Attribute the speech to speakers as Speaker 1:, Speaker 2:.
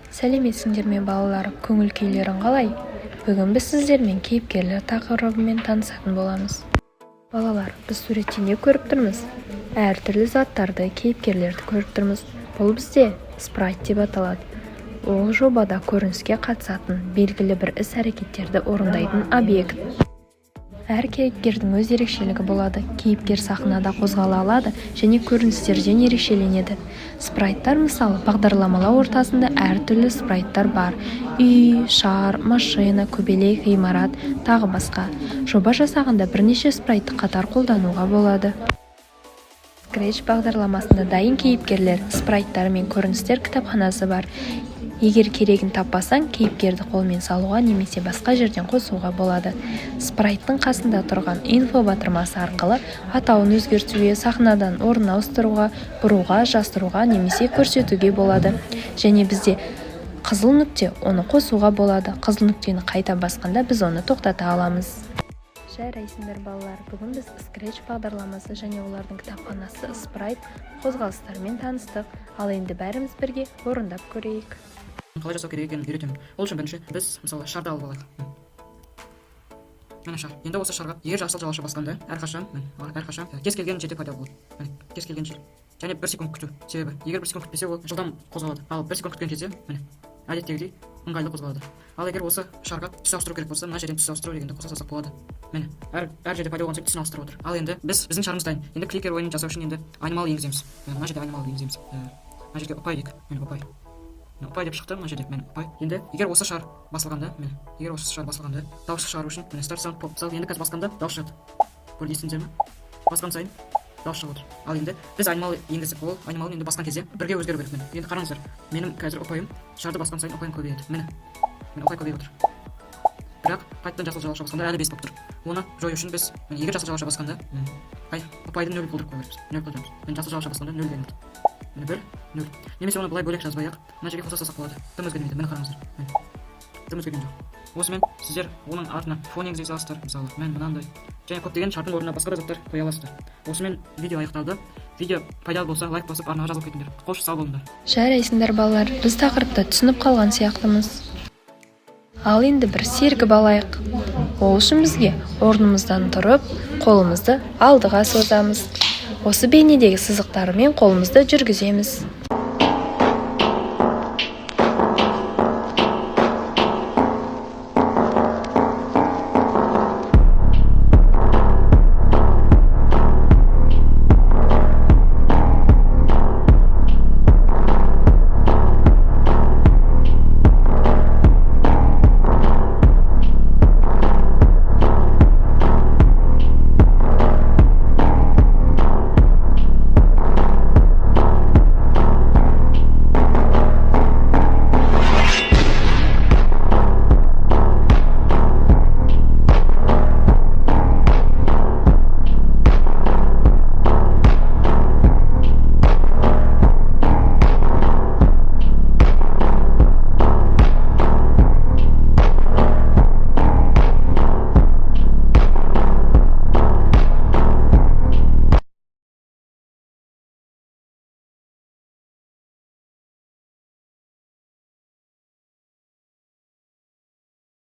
Speaker 1: Сәлеметсіңдер ме балалар, көңіл күйлерің қалай? Бүгін біз сіздермен кейіпкерлер тақырыбымен танысатын боламыз. Балалар, біз суретте не көріп тұрмыз? Әртүрлі заттарды, кейіпкерлерді көріп тұрмыз. Бұл бізде спрайт деп аталады. Ол жобада көрініске қатысатын, белгілі бір іс-әрекеттерді орындайтын объект. Әр кейіпкердің өз ерекшелігі болады. Кейіпкер сахнада қозғала алады және көріністерден ерекшеленеді. Спрайттар мысалы бағдарламалау ортасында әртүрлі спрайттар бар. Үй, шар, машина, көбелек, ғимарат, тағы басқа. Жоба жасағанда бірнеше спрайтты қатар қолдануға болады. Scratch бағдарламасында дайын кейіпкерлер, спрайттар мен көріністер кітапханасы бар. Егер керегін таппасаң, кейіпкерді қолмен салуға немесе басқа жерден қосуға болады. Спрайттың қасында тұрған инфо батырмасы арқылы атауын өзгертуге, сахнадан орнын ауыстыруға, бұруға, жастыруға немесе көрсетуге болады. Және бізде қызыл нүкте, оны қосуға болады. Қызыл нүктені қайта басқанда біз оны тоқтата аламыз. Жарайсыңдар балалар, бүгін біз Scratch бағдарламасы және олардың кітапханасы спрайт қозғалыстармен таныстық. Ал енді бәріміз бірге орындап көрейік.
Speaker 2: Қалай жасау керек екенін үйретемін. Ол үшін бірінші біз мысалы шарды алып алайық. Міне шар. Енді осы шарға егер жасыл жалауша басқанда әрқашан кез келген жерде пайда болады. Міне кез келген жер. Және 1 секунд күту. Себебі егер 1 секунд күтпесе ол жылдам қозғалады. Ал 1 секунд күткен кезде міне әдеттегідей ыңғайлы қозғалады. Ал егер осы шарға түс ауыстыру керек болса, мына жерден түс ауыстыру дегенді қосасақ болады. Міне әр жерде пайда болған соң түсін ауыстырып отыр. Ал енді біздің шарымыз дайын. Енді кликер ойынын жасау үшін енді анимал енгіземіз. Мына жерде анимал енгіземіз. Мына жерге ұпай дейік. Міне ұпай. Ұпай деп шықты мына жерде мен ұпай. Енді егер осы шар басылғанда, дауыс шығару үшін міне start sound pop. Мысалы енді қазір басқанда дауыс шығады. Көрдіңіздер ме? Басқан сайын дауыс шығып отыр. Ал енді біз анимал енгіздік. Ол анималын енді басқан кезде бірге өзгеру керек. Енді қараңыздар. Менің қазір ұпайым шарды басқан сайын ұпайым көбейеді. Міне ұпай көбейіп отыр. Бірақ қайтадан жасыл жалауша басқанда әлі 5 болып тұр. Оны жою үшін біз егер жасыл жалауша басқанда ұпайды 0 қылдырып қоя береміз. 0 қылдырамыз. Жасыл жалауша басқанда 0 береміз. Міне 1, 0. Немесе оны былай бөлек жазбай-ақ, мына жерге қосасақ болады. Тым өзгермейді. Міне қараңыздар. Тым өзгерген жоқ. Осымен сіздер оның артына фон енгізе аласыздар. Мысалы, мен мынандай және көптеген шарттың орнына басқа да заттар қоя аласыздар. Осымен видео аяқталды. Видео пайдалы болса, лайк басып арнаға жазылып кетіңдер. Қош сау болыңдар.
Speaker 1: Жарайсыңдар балалар, біз тақырыпты түсініп қалған сияқтымыз. Ал енді бір сергіп алайық. Ол үшін бізге орнымыздан тұрып, қолымызды алдыға созамыз. Осы бейнедегі сызықтармен қолымызды жүргіземіз.